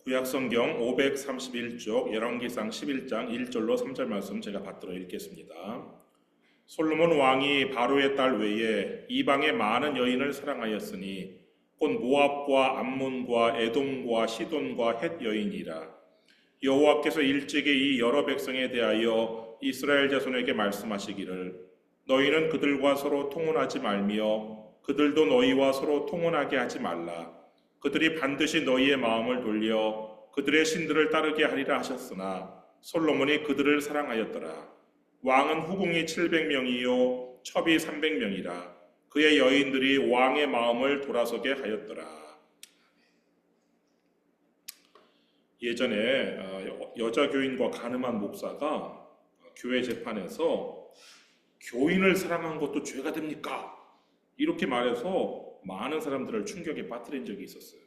구약성경 531쪽 열왕기상 11장 1절로 3절 말씀 제가 받들어 읽겠습니다. 솔로몬 왕이 바로의 딸 외에 이방의 많은 여인을 사랑하였으니 곧 모압과 암몬과 에돔과 시돈과 헷 여인이라. 여호와께서 일찍이 이 여러 백성에 대하여 이스라엘 자손에게 말씀하시기를 너희는 그들과 서로 통혼하지 말며 그들도 너희와 서로 통혼하게 하지 말라. 그들이 반드시 너희의 마음을 돌려 그들의 신들을 따르게 하리라 하셨으나 솔로몬이 그들을 사랑하였더라. 왕은 후궁이 700명이요 첩이 300명이라. 그의 여인들이 왕의 마음을 돌아서게 하였더라. 예전에 여자 교인과 가늠한 목사가 교회 재판에서 교인을 사랑한 것도 죄가 됩니까? 이렇게 말해서 많은 사람들을 충격에 빠뜨린 적이 있었어요.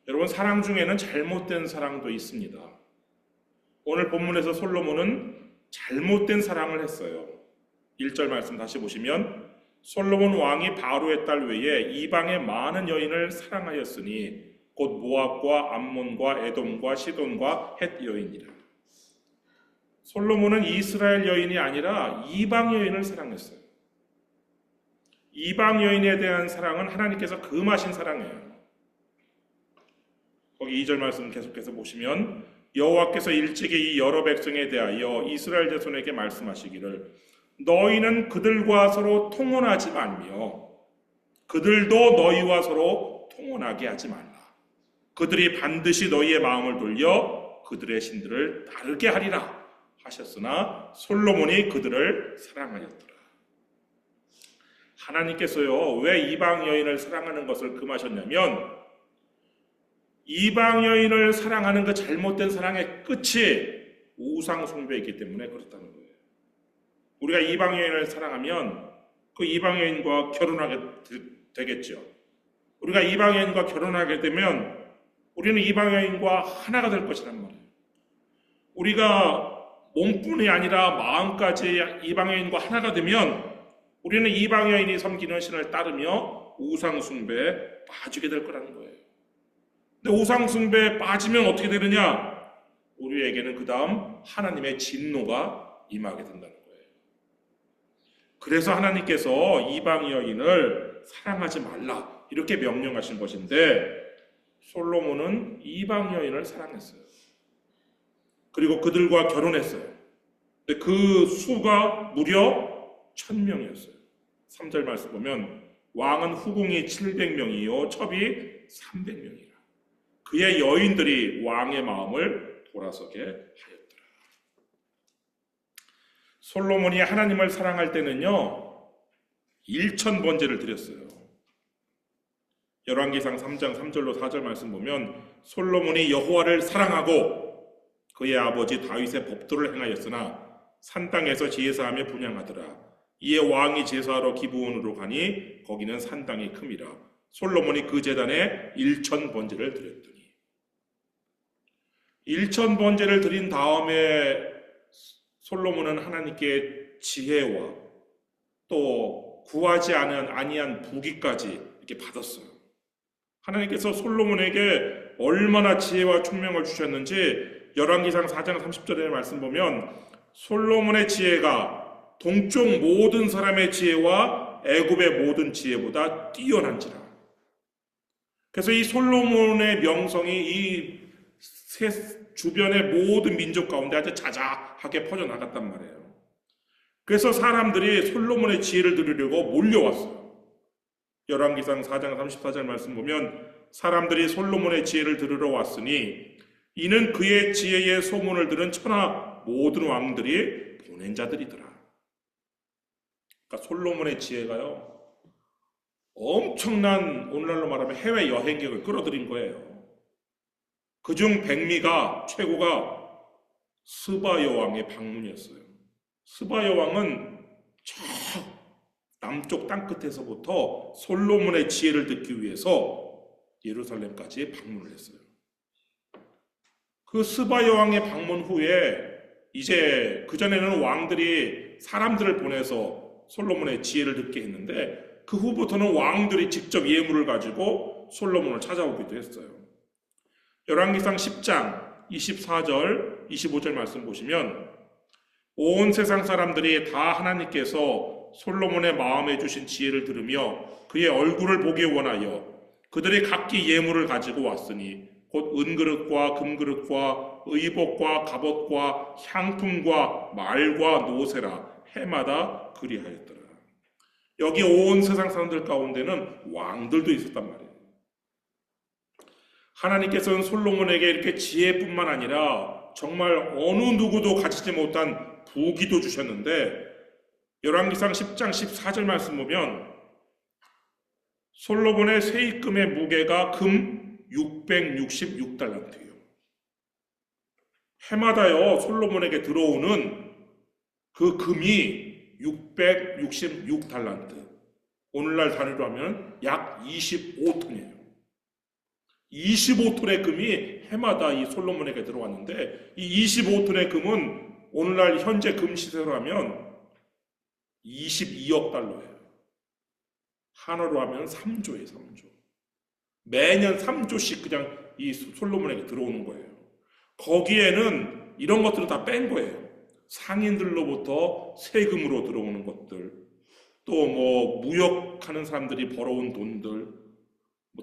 여러분, 사랑 중에는 잘못된 사랑도 있습니다. 오늘 본문에서 솔로몬은 잘못된 사랑을 했어요. 1절 말씀 다시 보시면 솔로몬 왕이 바로의 딸 외에 이방의 많은 여인을 사랑하였으니 곧 모압과 암몬과 에돔과 시돈과 헷 여인이라. 솔로몬은 이스라엘 여인이 아니라 이방 여인을 사랑했어요. 이방 여인에 대한 사랑은 하나님께서 금하신 사랑이에요. 거기 2절 말씀 계속해서 보시면 여호와께서 일찍이 이 여러 백성에 대하여 이스라엘 자손에게 말씀하시기를 너희는 그들과 서로 통혼하지 말며 그들도 너희와 서로 통혼하게 하지 말라. 그들이 반드시 너희의 마음을 돌려 그들의 신들을 따르게 하리라 하셨으나 솔로몬이 그들을 사랑하였더라. 하나님께서요, 왜 이방 여인을 사랑하는 것을 금하셨냐면 이방 여인을 사랑하는 그 잘못된 사랑의 끝이 우상 숭배이기 때문에 그렇다는 거예요. 우리가 이방 여인을 사랑하면 그 이방 여인과 결혼하게 되겠죠. 우리가 이방 여인과 결혼하게 되면 우리는 이방 여인과 하나가 될 것이란 말이에요. 우리가 몸뿐이 아니라 마음까지 이방 여인과 하나가 되면 우리는 이방 여인이 섬기는 신을 따르며 우상 숭배에 빠지게 될 거라는 거예요. 근데 우상 숭배에 빠지면 어떻게 되느냐? 우리에게는 그 다음 하나님의 진노가 임하게 된다는 거예요. 그래서 하나님께서 이방 여인을 사랑하지 말라 이렇게 명령하신 것인데 솔로몬은 이방 여인을 사랑했어요. 그리고 그들과 결혼했어요. 근데 그 수가 무려 1000명이었어요. 3절 말씀 보면 왕은 후궁이 700명이요 첩이 300명이라. 그의 여인들이 왕의 마음을 돌아서게 하였더라. 솔로몬이 하나님을 사랑할 때는요 1000번제를 드렸어요. 열왕기상 3장 3절로 4절 말씀 보면 솔로몬이 여호와를 사랑하고 그의 아버지 다윗의 법도를 행하였으나 산 땅에서 제사하며 분향하더라. 이에 왕이 제사하러 기브온으로 가니 거기는 산 땅이 큼이라. 솔로몬이 그 제단에 1000번제를 드렸더니 1000번제를 드린 다음에 솔로몬은 하나님께 지혜와 또 구하지 아니한 부귀까지 이렇게 받았어요. 하나님께서 솔로몬에게 얼마나 지혜와 총명을 주셨는지 열왕기상 4장 30절의 말씀 보면 솔로몬의 지혜가 동쪽 모든 사람의 지혜와 애굽의 모든 지혜보다 뛰어난지라. 그래서 이 솔로몬의 명성이 이 주변의 모든 민족 가운데 아주 자자하게 퍼져나갔단 말이에요. 그래서 사람들이 솔로몬의 지혜를 들으려고 몰려왔어요. 열왕기상 4장 34절 말씀 보면 사람들이 솔로몬의 지혜를 들으러 왔으니 이는 그의 지혜의 소문을 들은 천하 모든 왕들이 보낸 자들이더라. 그러니까 솔로몬의 지혜가요 엄청난 오늘날로 말하면 해외 여행객을 끌어들인 거예요. 그중 백미가 최고가 스바 여왕의 방문이었어요. 스바 여왕은 저 남쪽 땅끝에서부터 솔로몬의 지혜를 듣기 위해서 예루살렘까지 방문을 했어요. 그 스바 여왕의 방문 후에 이제 그전에는 왕들이 사람들을 보내서 솔로몬의 지혜를 듣게 했는데 그 후부터는 왕들이 직접 예물을 가지고 솔로몬을 찾아오기도 했어요. 열왕기상 10장 24절 25절 말씀 보시면 온 세상 사람들이 다 하나님께서 솔로몬의 마음에 주신 지혜를 들으며 그의 얼굴을 보기 원하여 그들이 각기 예물을 가지고 왔으니 곧 은그릇과 금그릇과 의복과 갑옷과 향품과 말과 노새라 해마다 그리하였더라. 여기 온 세상 사람들 가운데는 왕들도 있었단 말이에요. 하나님께서는 솔로몬에게 이렇게 지혜뿐만 아니라 정말 어느 누구도 가지지 못한 부귀도 주셨는데 열왕기상 10장 14절 말씀 보면 솔로몬의 세입금의 무게가 금 666달란트예요. 해마다요 솔로몬에게 들어오는 그 금이 666달란트, 오늘날 단위로 하면 약 25톤이에요. 25톤의 금이 해마다 이 솔로몬에게 들어왔는데 이 25톤의 금은 오늘날 현재 금 시세로 하면 22억 달러예요. 한화로 하면 3조예요, 3조. 매년 3조씩 그냥 이 솔로몬에게 들어오는 거예요. 거기에는 이런 것들을 다 뺀 거예요. 상인들로부터 세금으로 들어오는 것들, 또 뭐 무역하는 사람들이 벌어온 돈들,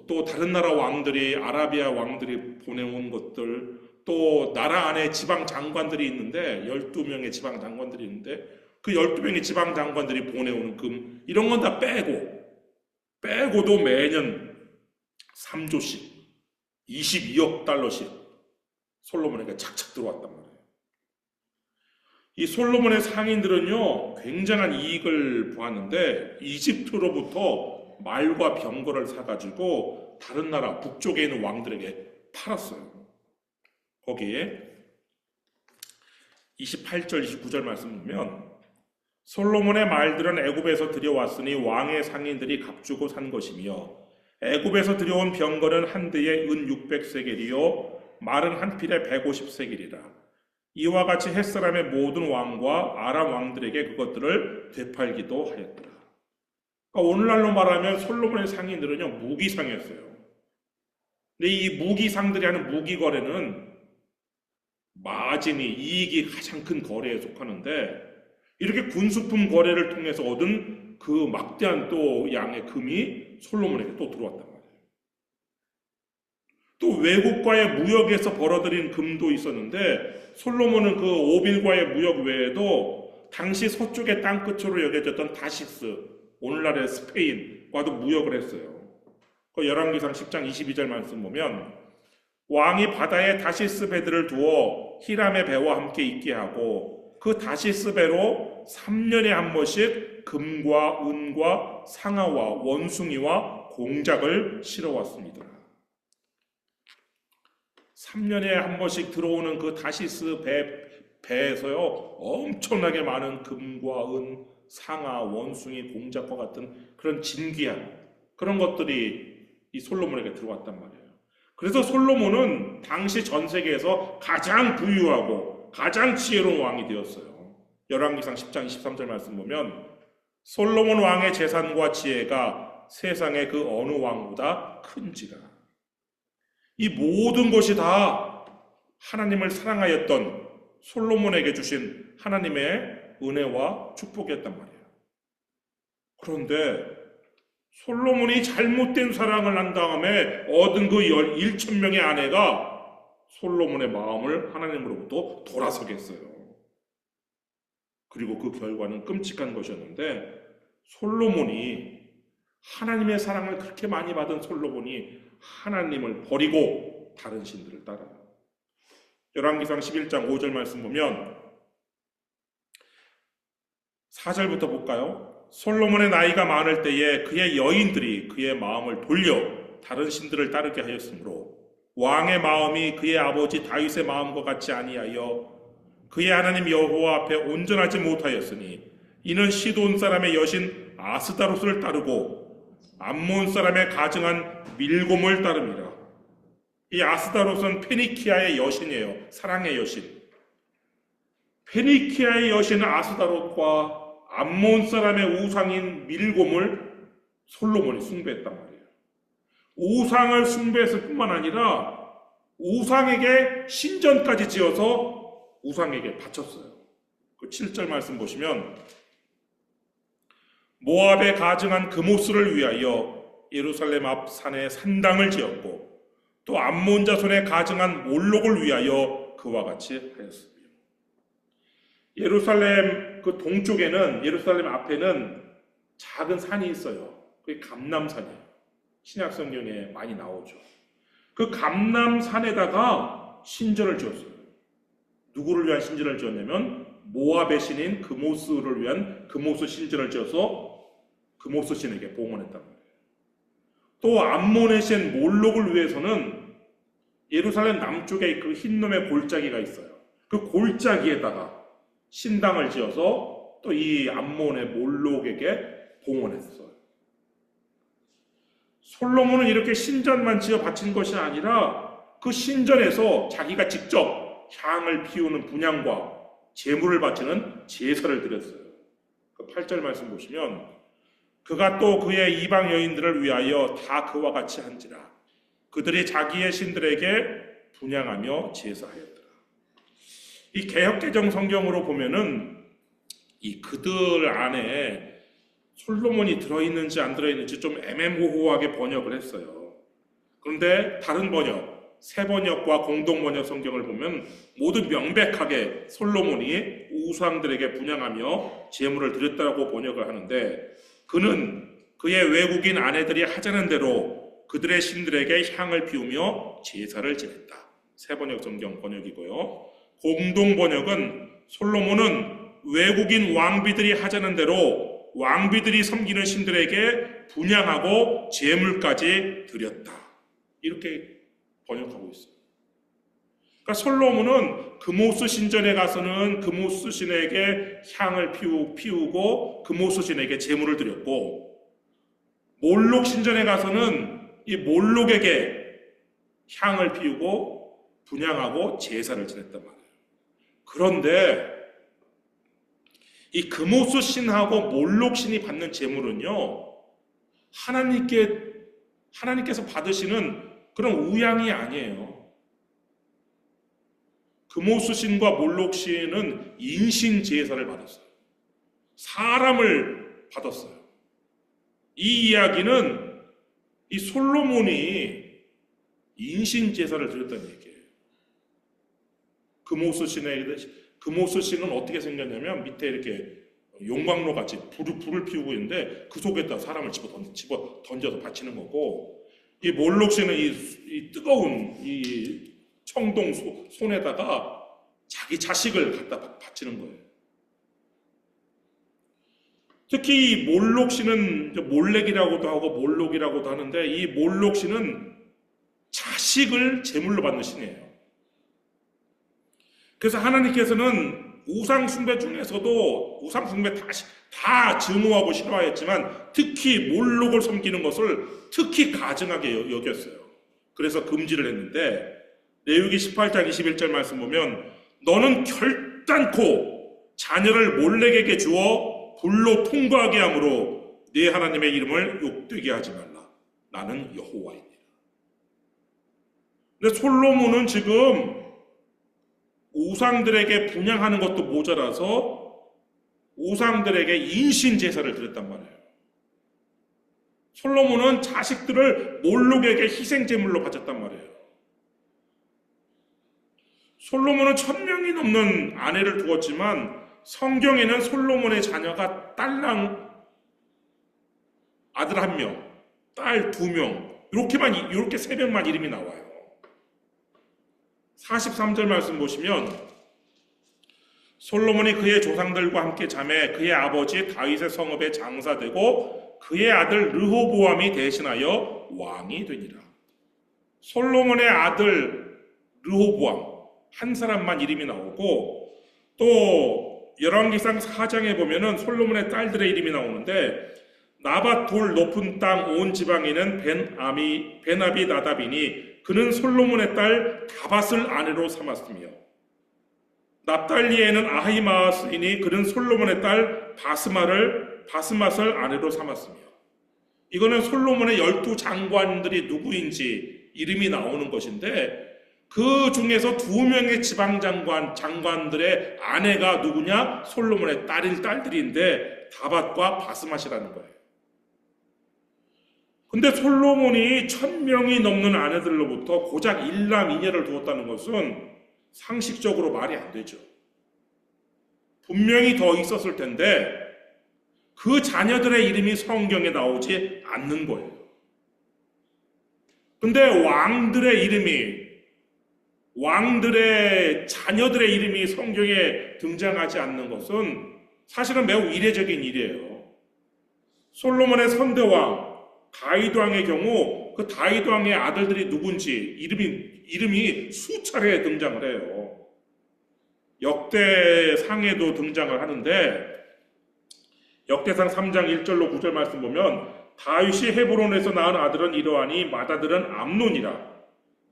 또 다른 나라 왕들이, 아라비아 왕들이 보내온 것들, 또 나라 안에 지방 장관들이 있는데 12명의 지방 장관들이 있는데 그 12명의 지방 장관들이 보내오는 금, 이런 건 다 빼고도 매년 3조씩 22억 달러씩 솔로몬에게 착착 들어왔단 말이에요. 이 솔로몬의 상인들은요 굉장한 이익을 보았는데 이집트로부터 말과 병거를 사가지고 다른 나라 북쪽에 있는 왕들에게 팔았어요. 거기에 28절 29절 말씀 보면 솔로몬의 말들은 애굽에서 들여왔으니 왕의 상인들이 값주고 산 것이며 애굽에서 들여온 병거는 한 대에 은 600세겔이요 말은 한 필에 150세겔이라. 이와 같이 햇사람의 모든 왕과 아람 왕들에게 그것들을 되팔기도 하였더라. 그러니까 오늘날로 말하면 솔로몬의 상인들은요 무기상이었어요. 근데 이 무기상들이 하는 무기거래는 마진이, 이익이 가장 큰 거래에 속하는데 이렇게 군수품 거래를 통해서 얻은 그 막대한 또 양의 금이 솔로몬에게 또 들어왔단 말이에요. 또 외국과의 무역에서 벌어들인 금도 있었는데 솔로몬은 그 오빌과의 무역 외에도 당시 서쪽의 땅끝으로 여겨졌던 다시스, 오늘날의 스페인과도 무역을 했어요. 그 열왕기상 10장 22절 말씀 보면 왕이 바다에 다시스 배들을 두어 히람의 배와 함께 있게 하고 그 다시스 배로 3년에 한 번씩 금과 은과 상아와 원숭이와 공작을 실어왔습니다. 3년에 한 번씩 들어오는 그 다시스 배에서요 엄청나게 많은 금과 은, 상아, 원숭이, 공작과 같은 그런 진귀한 그런 것들이 이 솔로몬에게 들어왔단 말이에요. 그래서 솔로몬은 당시 전 세계에서 가장 부유하고 가장 지혜로운 왕이 되었어요. 열왕기상 10장 23절 말씀 보면 솔로몬 왕의 재산과 지혜가 세상의 그 어느 왕보다 큰지라. 이 모든 것이 다 하나님을 사랑하였던 솔로몬에게 주신 하나님의 은혜와 축복이었단 말이에요. 그런데 솔로몬이 잘못된 사랑을 한 다음에 얻은 그 1,000명의 아내가 솔로몬의 마음을 하나님으로부터 돌아서게 했어요. 그리고 그 결과는 끔찍한 것이었는데 솔로몬이 하나님의 사랑을 그렇게 많이 받은 솔로몬이 하나님을 버리고 다른 신들을 따라요. 열왕기상 11장 5절 말씀 보면 4절부터 볼까요? 솔로몬의 나이가 많을 때에 그의 여인들이 그의 마음을 돌려 다른 신들을 따르게 하였으므로 왕의 마음이 그의 아버지 다윗의 마음과 같지 아니하여 그의 하나님 여호와 앞에 온전하지 못하였으니 이는 시돈 사람의 여신 아스다롯을 따르고 암몬 사람의 가증한 밀곰을 따릅니다. 이 아스다롯은 페니키아의 여신이에요. 사랑의 여신. 페니키아의 여신 아스다롯과 암몬 사람의 우상인 밀곰을 솔로몬이 숭배했단 말이에요. 우상을 숭배했을 뿐만 아니라 우상에게 신전까지 지어서 우상에게 바쳤어요. 그 7절 말씀 보시면 모압에 가증한 그모스를 위하여 예루살렘 앞 산에 산당을 지었고 또 암몬 자손에 가증한 몰록을 위하여 그와 같이 하였으며 예루살렘 그 동쪽에는 예루살렘 앞에는 작은 산이 있어요. 그게 감람산이에요. 신약 성경에 많이 나오죠. 그 감람산에다가 신전을 지었어요. 누구를 위한 신전을 지었냐면 모압의 신인 그모스를 위한 그모스 신전을 지어서 그모스 신에게 봉헌했단 말이에요. 또 암몬의 신 몰록을 위해서는 예루살렘 남쪽에 그 흰놈의 골짜기가 있어요. 그 골짜기에다가 신당을 지어서 또 이 암몬의 몰록에게 봉헌했어요. 솔로몬은 이렇게 신전만 지어 바친 것이 아니라 그 신전에서 자기가 직접 향을 피우는 분향과 제물을 바치는 제사를 드렸어요. 그 8절 말씀 보시면 그가 또 그의 이방 여인들을 위하여 다 그와 같이 한지라 그들이 자기의 신들에게 분향하며 제사하였더라. 이 개역개정 성경으로 보면은 이 그들 안에 솔로몬이 들어있는지 안 들어있는지 좀 애매모호하게 번역을 했어요. 그런데 다른 번역, 새 번역과 공동 번역 성경을 보면 모두 명백하게 솔로몬이 우상들에게 분향하며 제물을 드렸다고 번역을 하는데 그는 그의 외국인 아내들이 하자는 대로 그들의 신들에게 향을 피우며 제사를 지냈다. 새 번역 성경 번역이고요. 공동 번역은 솔로몬은 외국인 왕비들이 하자는 대로 왕비들이 섬기는 신들에게 분향하고 제물까지 드렸다. 이렇게 번역하고 있어요. 그러니까 솔로몬은 그모스 신전에 가서는 그모스 신에게 향을 피우고 그모스 신에게 제물을 드렸고 몰록 신전에 가서는 이 몰록에게 향을 피우고 분향하고 제사를 지냈단 말이에요. 그런데 이 그모스 신하고 몰록 신이 받는 제물은요 하나님께서 받으시는 그런 우양이 아니에요. 그모스 신과 몰록 신은 인신 제사를 받았어요. 사람을 받았어요. 이 이야기는 이 솔로몬이 인신 제사를 드렸다는 얘기예요. 그모스 신은 어떻게 생겼냐면 밑에 이렇게 용광로 같이 불을 피우고 있는데 그 속에다 사람을 집어 던져서 바치는 거고 이 몰록 신은 이 뜨거운 이 청동 손에다가 자기 자식을 갖다 바치는 거예요. 특히 이 몰록 신은 몰렉이라고도 하고 몰록이라고도 하는데 이 몰록 신은 자식을 제물로 받는 신이에요. 그래서 하나님께서는 우상 숭배 중에서도 우상 숭배 다 증오하고 싫어했지만 특히 몰록을 섬기는 것을 특히 가증하게 여겼어요. 그래서 금지를 했는데 레위기 18장 21절 말씀 보면 너는 결단코 자녀를 몰렉에게 주어 불로 통과하게 함으로 네 하나님의 이름을 욕되게 하지 말라. 나는 여호와이니라. 근데 솔로몬은 지금 우상들에게 분향하는 것도 모자라서 우상들에게 인신 제사를 드렸단 말이에요. 솔로몬은 자식들을 몰록에게 희생 제물로 바쳤단 말이에요. 솔로몬은 1000명이 넘는 아내를 두었지만 성경에는 솔로몬의 자녀가 딸랑 아들 1명, 딸 2명 이렇게 3명만 이름이 나와요. 43절 말씀 보시면 솔로몬이 그의 조상들과 함께 자매 그의 아버지 다윗의 성읍에 장사되고 그의 아들 르호보암이 대신하여 왕이 되니라. 솔로몬의 아들 르호보암 한 사람만 이름이 나오고 또 열왕기상 4장에 보면은 솔로몬의 딸들의 이름이 나오는데 나밧 돌 높은 땅 온 지방에는 베나비 나답이니 그는 솔로몬의 딸 다밧을 아내로 삼았으며 납달리에는 아히마아스이니 그는 솔로몬의 딸 바스맛을 아내로 삼았으며 이거는 솔로몬의 12 장관들이 누구인지 이름이 나오는 것인데 그 중에서 2명의 장관들의 아내가 누구냐? 솔로몬의 딸들인데 다밧과 바스맛이라는 거예요. 근데 솔로몬이 1000명이 넘는 아내들로부터 고작 일남 이녀를 두었다는 것은 상식적으로 말이 안 되죠. 분명히 더 있었을 텐데 그 자녀들의 이름이 성경에 나오지 않는 거예요. 근데 왕들의 자녀들의 이름이 성경에 등장하지 않는 것은 사실은 매우 이례적인 일이에요. 솔로몬의 선대왕 다윗 왕의 경우 그 다윗 왕의 아들들이 누군지 이름이 수차례 등장을 해요. 역대상에도 등장을 하는데 역대상 3장 1절로 9절 말씀 보면 다윗이 헤브론에서 낳은 아들은 이러하니 맏아들은 암논이라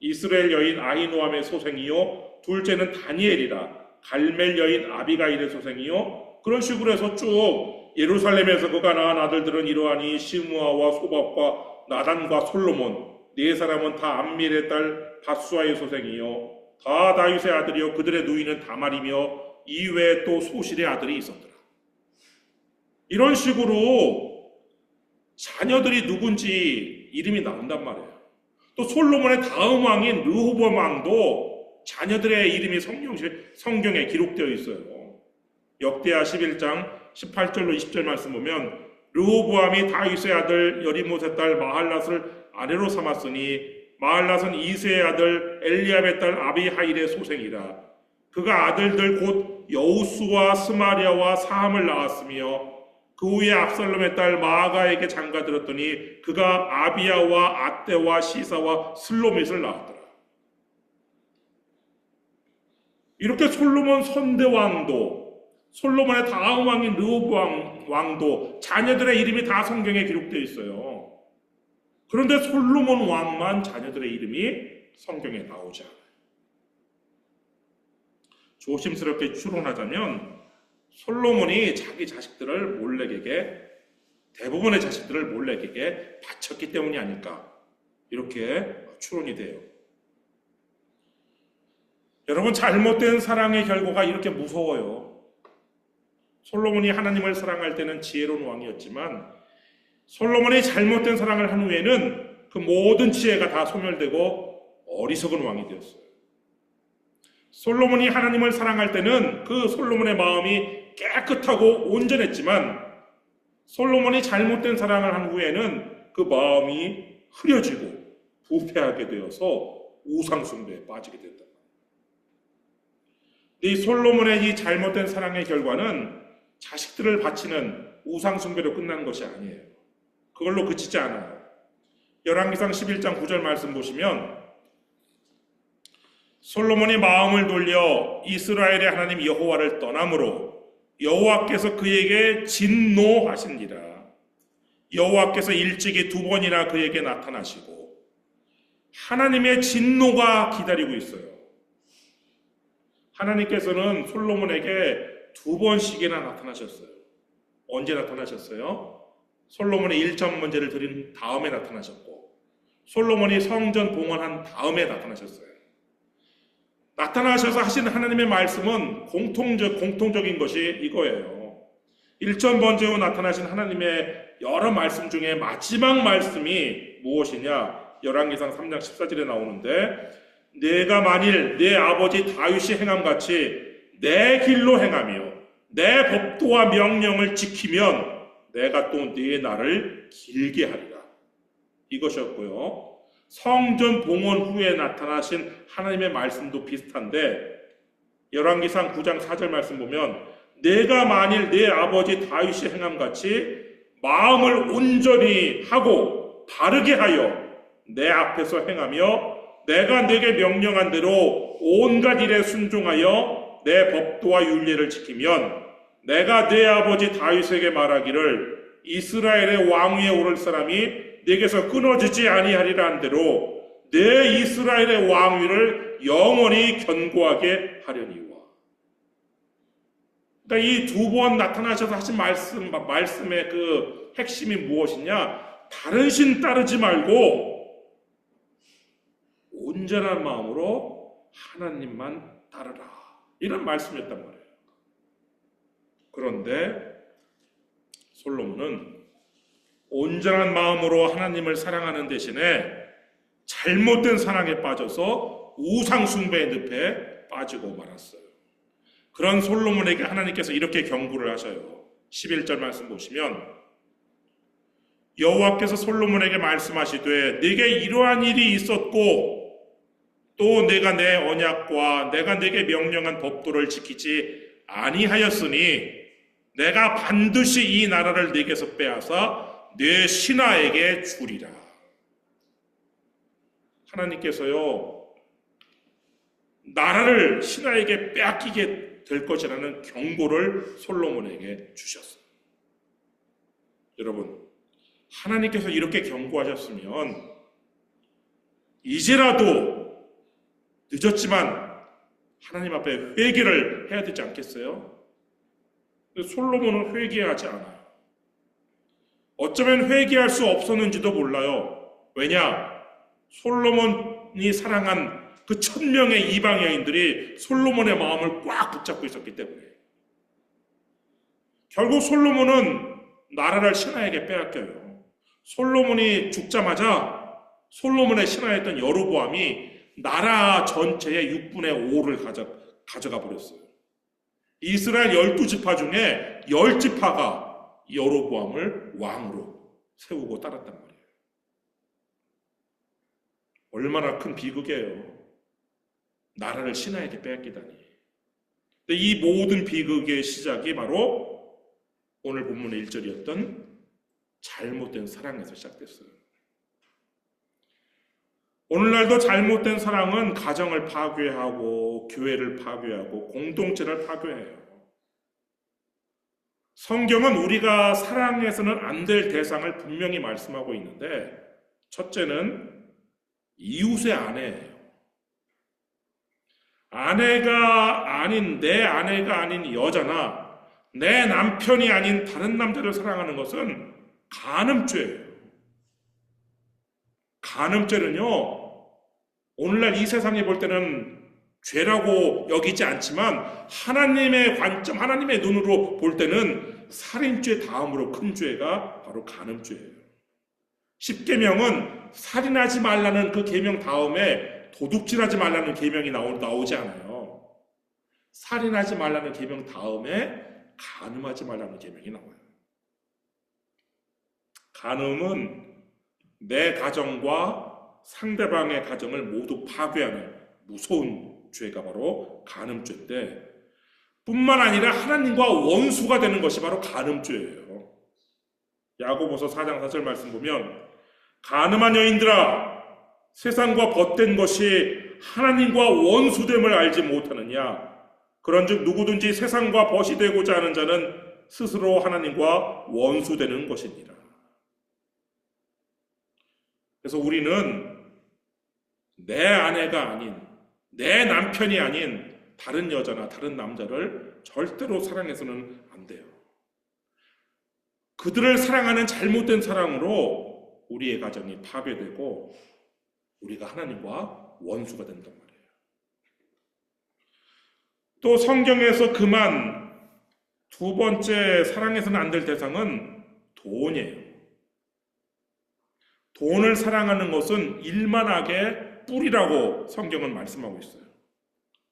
이스라엘 여인 아히노함의 소생이요 둘째는 다니엘이라 갈멜 여인 아비가일의 소생이요. 그런 식으로 해서 쭉 예루살렘에서 그가 낳은 아들들은 이러하니 시므아와 소밥과 나단과 솔로몬 네 사람은 다 암밀의 딸 바수아의 소생이요 다 다윗의 아들이요 그들의 누이는 다말이며 이외에 또 소실의 아들이 있었더라. 이런 식으로 자녀들이 누군지 이름이 나온단 말이에요. 또 솔로몬의 다음 왕인 르호보암 왕도 자녀들의 이름이 성경에 기록되어 있어요. 역대하 11장 18절로 20절 말씀 보면 르호보암이 다윗의 아들 여리못의 딸 마할랏을 아내로 삼았으니 마할랏은 이세의 아들 엘리압의 딸 아비하일의 소생이라. 그가 아들들 곧 여우수와 스마리아와 사함을 낳았으며 그 후에 압살롬의 딸 마아가에게 장가들었더니 그가 아비야와 아떼와 시사와 슬로밋을 낳았더라. 이렇게 솔로몬 선대왕도 솔로몬의 다음 왕인 르호보암 왕도 자녀들의 이름이 다 성경에 기록되어 있어요. 그런데 솔로몬 왕만 자녀들의 이름이 성경에 나오지 않아요. 조심스럽게 추론하자면 솔로몬이 자기 자식들을 대부분의 자식들을 몰렉에게 바쳤기 때문이 아닐까 이렇게 추론이 돼요. 여러분, 잘못된 사랑의 결과가 이렇게 무서워요. 솔로몬이 하나님을 사랑할 때는 지혜로운 왕이었지만 솔로몬이 잘못된 사랑을 한 후에는 그 모든 지혜가 다 소멸되고 어리석은 왕이 되었어요. 솔로몬이 하나님을 사랑할 때는 그 솔로몬의 마음이 깨끗하고 온전했지만 솔로몬이 잘못된 사랑을 한 후에는 그 마음이 흐려지고 부패하게 되어서 우상숭배에 빠지게 된다. 이 솔로몬의 이 잘못된 사랑의 결과는 자식들을 바치는 우상숭배로 끝난 것이 아니에요. 그걸로 그치지 않아요. 열왕기상 11장 9절 말씀 보시면 솔로몬이 마음을 돌려 이스라엘의 하나님 여호와를 떠남으로 여호와께서 그에게 진노하시니라. 여호와께서 일찍이 2번이나 그에게 나타나시고 하나님의 진노가 기다리고 있어요. 하나님께서는 솔로몬에게 2번씩이나 나타나셨어요. 언제 나타나셨어요? 솔로몬이 1점 문제를 드린 다음에 나타나셨고 솔로몬이 성전 봉헌한 다음에 나타나셨어요. 나타나셔서 하신 하나님의 말씀은 공통적인 것이 이거예요. 1점 번째 후 나타나신 하나님의 여러 말씀 중에 마지막 말씀이 무엇이냐? 열왕기상 3장 14절에 나오는데 내가 만일 내 아버지 다윗이 행함같이 내 길로 행하며 내 법도와 명령을 지키면 내가 또 네 날을 길게 하리라. 이것이었고요. 성전 봉헌 후에 나타나신 하나님의 말씀도 비슷한데 열왕기상 9장 4절 말씀 보면 내가 만일 내 아버지 다윗이 행함같이 마음을 온전히 하고 바르게 하여 내 앞에서 행하며 내가 네게 명령한 대로 온갖 일에 순종하여 내 법도와 율례를 지키면 내가 네 아버지 다윗에게 말하기를 이스라엘의 왕 위에 오를 사람이 네게서 끊어지지 아니하리라 한 대로 내 이스라엘의 왕위를 영원히 견고하게 하려니와. 그러니까 이 2번 나타나셔서 하신 말씀의 그 핵심이 무엇이냐? 다른 신 따르지 말고 온전한 마음으로 하나님만 따르라. 이런 말씀이었단 말이에요. 그런데 솔로몬은 온전한 마음으로 하나님을 사랑하는 대신에 잘못된 사랑에 빠져서 우상 숭배의 늪에 빠지고 말았어요. 그런 솔로몬에게 하나님께서 이렇게 경고를 하셔요. 11절 말씀 보시면 여호와께서 솔로몬에게 말씀하시되 네게 이러한 일이 있었고 또 내가 내 언약과 내가 네게 명령한 법도를 지키지 아니하였으니 내가 반드시 이 나라를 네게서 빼앗아 네 신하에게 주리라. 하나님께서요, 나라를 신하에게 빼앗기게 될 것이라는 경고를 솔로몬에게 주셨어요. 여러분, 하나님께서 이렇게 경고하셨으면 이제라도 늦었지만 하나님 앞에 회개를 해야 되지 않겠어요? 솔로몬은 회개하지 않아요. 어쩌면 회개할 수 없었는지도 몰라요. 왜냐? 솔로몬이 사랑한 그 1000명의 이방 여인들이 솔로몬의 마음을 꽉 붙잡고 있었기 때문에 결국 솔로몬은 나라를 신하에게 빼앗겨요. 솔로몬이 죽자마자 솔로몬의 신하였던 여로보암이 나라 전체의 6분의 5를 가져가 버렸어요. 이스라엘 12지파 중에 10지파가 여로보암을 왕으로 세우고 따랐단 말이에요. 얼마나 큰 비극이에요. 나라를 신하에게 빼앗기다니. 근데 이 모든 비극의 시작이 바로 오늘 본문의 1절이었던 잘못된 사랑에서 시작됐어요. 오늘날도 잘못된 사랑은 가정을 파괴하고 교회를 파괴하고 공동체를 파괴해요. 성경은 우리가 사랑해서는 안 될 대상을 분명히 말씀하고 있는데 첫째는 이웃의 아내예요. 아내가 아닌 내 아내가 아닌 여자나 내 남편이 아닌 다른 남자를 사랑하는 것은 간음죄예요. 간음죄는요, 오늘날 이 세상에 볼 때는 죄라고 여기지 않지만 하나님의 관점, 하나님의 눈으로 볼 때는 살인죄 다음으로 큰 죄가 바로 간음죄예요. 10계명은 살인하지 말라는 그 계명 다음에 도둑질하지 말라는 계명이 나오지 않아요. 살인하지 말라는 계명 다음에 간음하지 말라는 계명이 나와요. 간음은 내 가정과 상대방의 가정을 모두 파괴하는 무서운 죄가 바로 간음죄인데 뿐만 아니라 하나님과 원수가 되는 것이 바로 간음죄예요. 야고보서 4장 4절 말씀 보면 간음한 여인들아 세상과 벗된 것이 하나님과 원수됨을 알지 못하느냐 그런즉 누구든지 세상과 벗이 되고자 하는 자는 스스로 하나님과 원수되는 것이니라. 그래서 우리는 내 아내가 아닌 내 남편이 아닌 다른 여자나 다른 남자를 절대로 사랑해서는 안 돼요. 그들을 사랑하는 잘못된 사랑으로 우리의 가정이 파괴되고 우리가 하나님과 원수가 된단 말이에요. 또 성경에서 그만 두 번째 사랑해서는 안 될 대상은 돈이에요. 돈을 사랑하는 것은 일만하게 뿌리라고 성경은 말씀하고 있어요.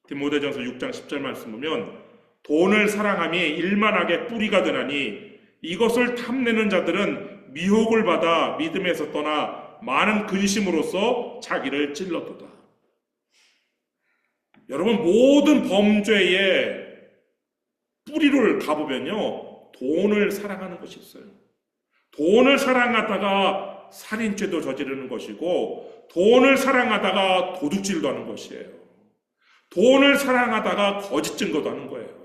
디모데전서 6장 10절 말씀 보면 돈을 사랑함이 일만하게 뿌리가 되나니 이것을 탐내는 자들은 미혹을 받아 믿음에서 떠나 많은 근심으로써 자기를 찔렀도다. 여러분 모든 범죄의 뿌리를 가보면요 돈을 사랑하는 것이 있어요. 돈을 사랑하다가 살인죄도 저지르는 것이고 돈을 사랑하다가 도둑질도 하는 것이에요. 돈을 사랑하다가 거짓 증거도 하는 거예요.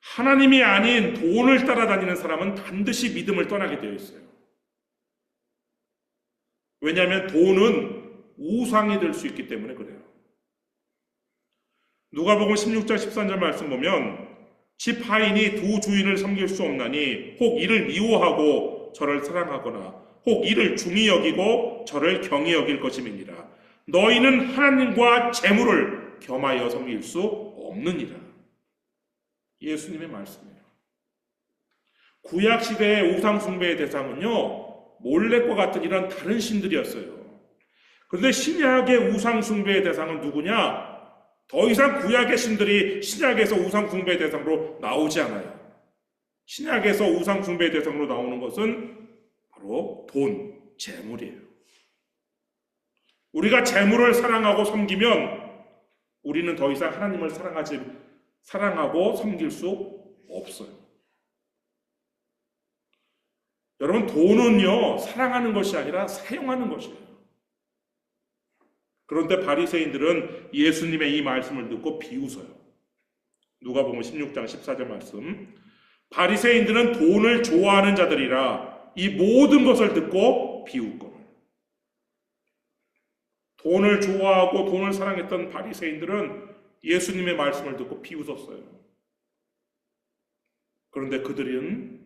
하나님이 아닌 돈을 따라다니는 사람은 반드시 믿음을 떠나게 되어 있어요. 왜냐하면 돈은 우상이 될 수 있기 때문에 그래요. 누가복음 16장 13절 말씀 보면 집 하인이 두 주인을 섬길 수 없나니 혹 이를 미워하고 저를 사랑하거나 혹 이를 중히 여기고 저를 경히 여길 것임이니라. 너희는 하나님과 재물을 겸하여 섬길 수 없느니라. 예수님의 말씀이에요. 구약시대의 우상숭배의 대상은요, 몰렉과 같은 이런 다른 신들이었어요. 그런데 신약의 우상숭배의 대상은 누구냐? 더 이상 구약의 신들이 신약에서 우상숭배의 대상으로 나오지 않아요. 신약에서 우상숭배의 대상으로 나오는 것은 바로 돈, 재물이에요. 우리가 재물을 사랑하고 섬기면 우리는 더 이상 하나님을 사랑하고 섬길 수 없어요. 여러분, 돈은요, 사랑하는 것이 아니라 사용하는 것이에요. 그런데 바리새인들은 예수님의 이 말씀을 듣고 비웃어요. 누가복음 16장 14절 말씀. 바리새인들은 돈을 좋아하는 자들이라 이 모든 것을 듣고 비웃거늘. 돈을 좋아하고 돈을 사랑했던 바리새인들은 예수님의 말씀을 듣고 비웃었어요. 그런데 그들은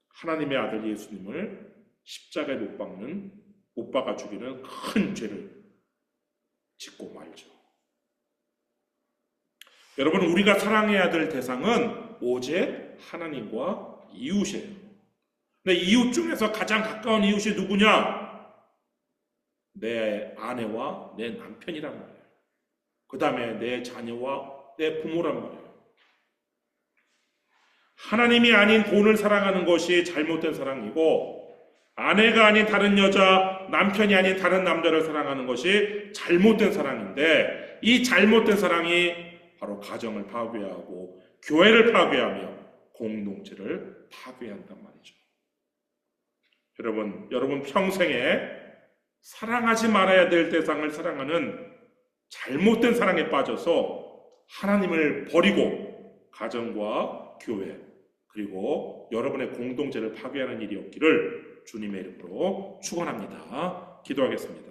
하나님의 아들 예수님을 십자가에 못 박아 죽이는 큰 죄를 짓고 말죠. 여러분, 우리가 사랑해야 될 대상은 오직 하나님과 이웃이에요. 근데 이웃 중에서 가장 가까운 이웃이 누구냐? 내 아내와 내 남편이란 말이에요. 그 다음에 내 자녀와 내 부모란 말이에요. 하나님이 아닌 돈을 사랑하는 것이 잘못된 사랑이고, 아내가 아닌 다른 여자, 남편이 아닌 다른 남자를 사랑하는 것이 잘못된 사랑인데, 이 잘못된 사랑이 바로 가정을 파괴하고 교회를 파괴하며 공동체를 파괴한단 말이죠. 여러분 평생에 사랑하지 말아야 될 대상을 사랑하는 잘못된 사랑에 빠져서 하나님을 버리고 가정과 교회 그리고 여러분의 공동체를 파괴하는 일이 없기를 주님의 이름으로 축원합니다. 기도하겠습니다.